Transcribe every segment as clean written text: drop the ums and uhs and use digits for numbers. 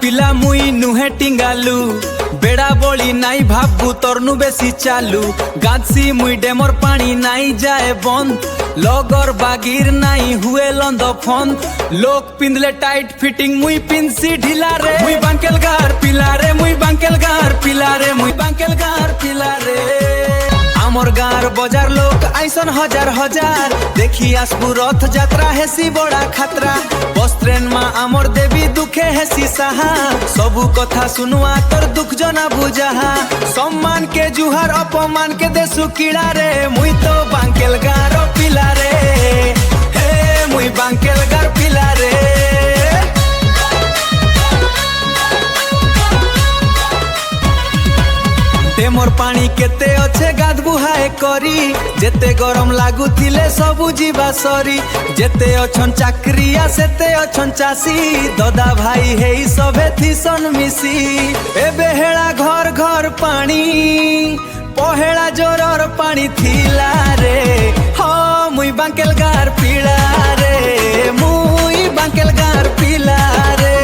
पिला मुई नुहे टिंगालू बेड़ा बोली नाई भाबू तरनु बेसी चालू गाछी मुई डेमर पानी नाई जाए बंद लगोर बागिर नाई हुए लंद फन लोक पिंदले टाइट फिटिंग मुई पिंसी ढिला रे मुई बांकेल गार पिला रे मुई बांकेल गार पिला रे मुई बांकेल गार पिला रे आमर गार बजार लोक आइसन हजार हजार देखी आसबू रथ यात्रा हेसी बड़ा खतरा बस ट्रेन मा आमर देवी दुखे हेसी साहा सबू कथा सुनुआ तोर दुख जना बुझाहा सम्मान के जुहार अपमान के देसु कीड़ा रे मुई तो बांकेल गार पिला रे हे मुई बांकेल गार पिला रे डेमर पानी केते अच्छे गाधबू हाय करी जेते गरम लागू थिले सबू जीवा सरी जेते अछन चाकरिया सेते अछन चासी ददा भाई हेई सबे थिसन मिसी ए बेहेड़ा घर घर पानी पहेड़ा जोरर पानी थिला रे हो मुई बांकेल गार पीला रे मुई बांकेल गार पीला रे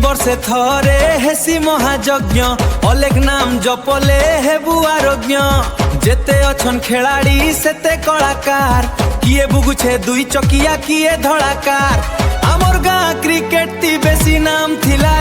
वर्षे थरे हेसी महायज्ञ अलेख नाम जपले हेबु आरोग्य जेते अछन खेलाड़ी सेते कलाकार किए बुगुछे दुई चकिया किए धड़ाकार आमर गाँ क्रिकेट ती बेसी नाम थिला